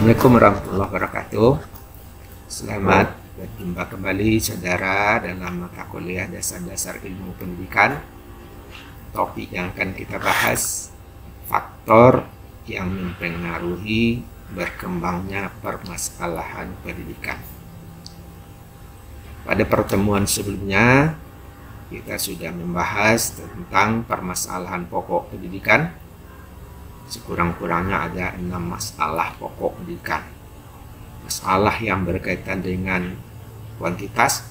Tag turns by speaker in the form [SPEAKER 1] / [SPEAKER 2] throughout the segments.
[SPEAKER 1] Assalamualaikum warahmatullahi wabarakatuh. Selamat berjumpa kembali saudara dalam mata kuliah dasar-dasar ilmu pendidikan. Topik yang akan kita bahas, faktor yang mempengaruhi berkembangnya permasalahan pendidikan. Pada pertemuan sebelumnya, kita sudah membahas tentang permasalahan pokok pendidikan. Sekurang-kurangnya ada 6 masalah pokok pendidikan. Masalah yang berkaitan dengan kuantitas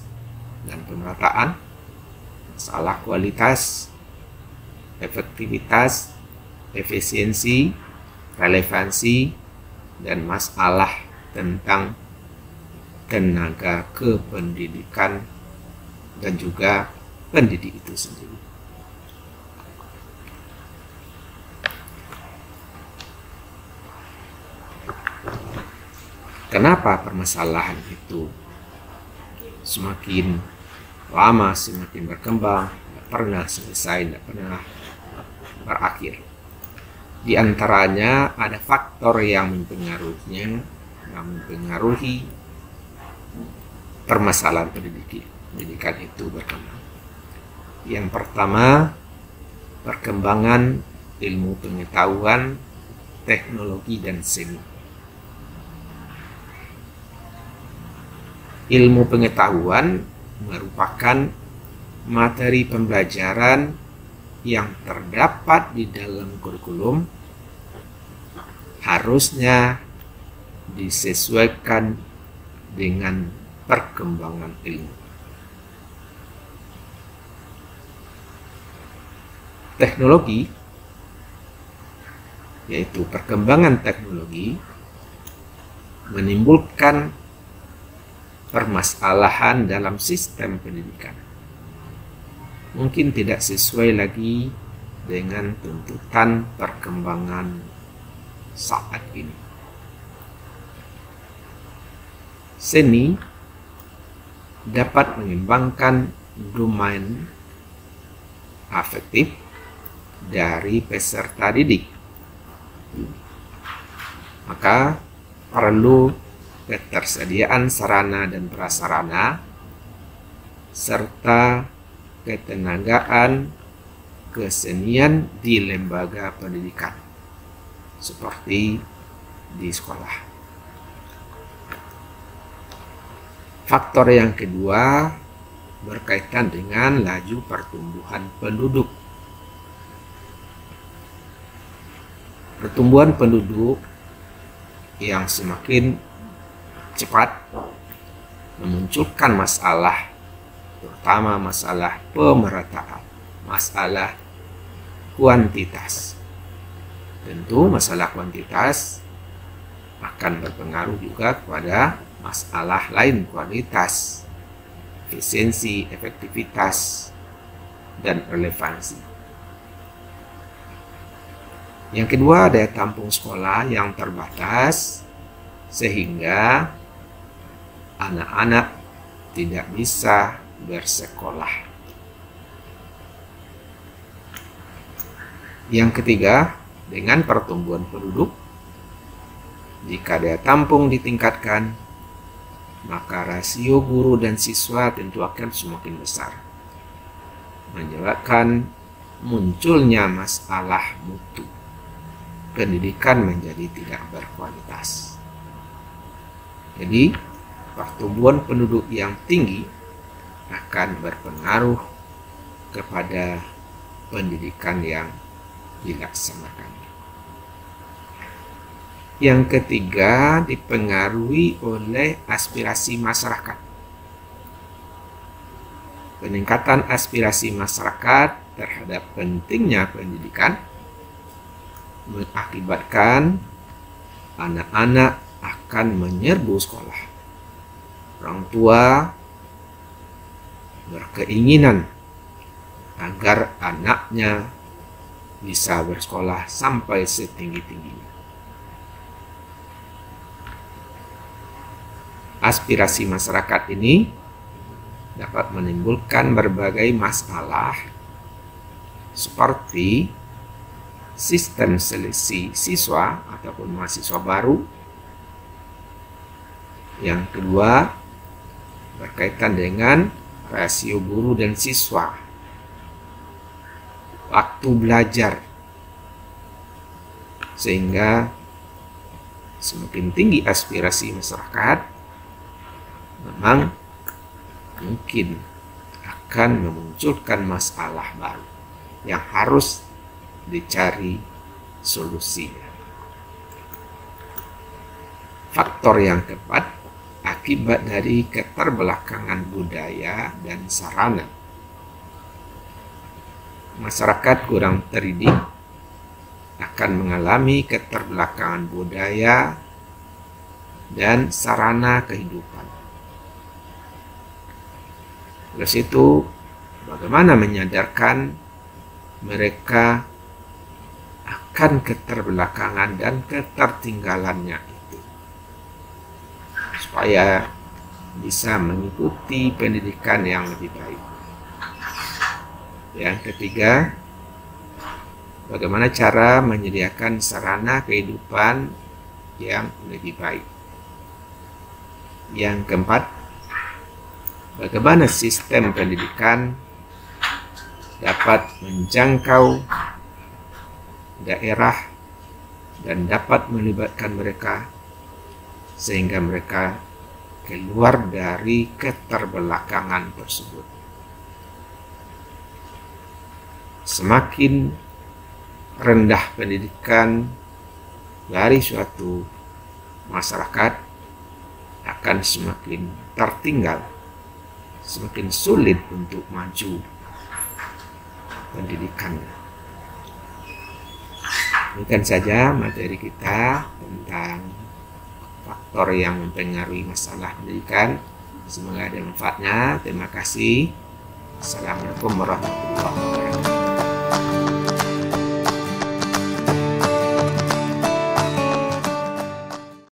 [SPEAKER 1] dan pemerataan, masalah kualitas, efektivitas, efisiensi, relevansi, dan masalah tentang tenaga kependidikan dan juga pendidik itu sendiri. Kenapa permasalahan itu semakin lama semakin berkembang, tidak pernah selesai, tidak pernah berakhir? Di antaranya ada faktor yang mempengaruhi permasalahan pendidikan itu berkembang. Yang pertama, perkembangan ilmu pengetahuan, teknologi, dan seni. Ilmu pengetahuan merupakan materi pembelajaran yang terdapat di dalam kurikulum, harusnya disesuaikan dengan perkembangan ilmu. Teknologi, yaitu perkembangan teknologi, menimbulkan permasalahan dalam sistem pendidikan. Mungkin tidak sesuai lagi dengan tuntutan perkembangan saat ini. Seni dapat mengembangkan domain afektif dari peserta didik. Maka perlu ketersediaan sarana dan prasarana serta ketenagaan kesenian di lembaga pendidikan seperti di sekolah. Faktor yang kedua berkaitan dengan laju pertumbuhan penduduk. Pertumbuhan penduduk yang semakin cepat memunculkan masalah, terutama masalah pemerataan, masalah kuantitas. Tentu masalah kuantitas akan berpengaruh juga kepada masalah lain, kualitas, efisiensi, efektivitas, dan relevansi. Yang kedua, daya tampung sekolah yang terbatas sehingga anak-anak tidak bisa bersekolah. Yang ketiga, dengan pertumbuhan penduduk, jika daya tampung ditingkatkan, maka rasio guru dan siswa tentu akan semakin besar, menyebabkan munculnya masalah mutu. Pendidikan menjadi tidak berkualitas. Jadi, pertumbuhan penduduk yang tinggi akan berpengaruh kepada pendidikan yang dilaksanakan. Yang ketiga, dipengaruhi oleh aspirasi masyarakat. Peningkatan aspirasi masyarakat terhadap pentingnya pendidikan mengakibatkan anak-anak akan menyerbu sekolah. Orang tua berkeinginan agar anaknya bisa bersekolah sampai setinggi-tingginya. Aspirasi masyarakat ini dapat menimbulkan berbagai masalah seperti sistem seleksi siswa ataupun mahasiswa baru Yang kedua, berkaitan dengan rasio guru dan siswa. Waktu belajar. Sehingga semakin tinggi aspirasi masyarakat, memang mungkin akan memunculkan masalah baru yang harus dicari solusinya. Faktor yang keempat, akibat dari keterbelakangan budaya dan sarana. Masyarakat kurang terdidik akan mengalami keterbelakangan budaya dan sarana kehidupan. Terus itu, bagaimana menyadarkan mereka akan keterbelakangan dan ketertinggalannya itu, supaya bisa mengikuti pendidikan yang lebih baik. Yang ketiga, bagaimana cara menyediakan sarana kehidupan yang lebih baik. Yang keempat, bagaimana sistem pendidikan dapat menjangkau daerah dan dapat melibatkan mereka sehingga mereka keluar dari keterbelakangan tersebut. Semakin rendah pendidikan dari suatu masyarakat, akan semakin tertinggal, semakin sulit untuk maju pendidikannya. Demikian saja materi kita tentang faktor yang mempengaruhi masalah pendidikan. Semoga ada manfaatnya. Terima kasih. Assalamualaikum warahmatullahi wabarakatuh.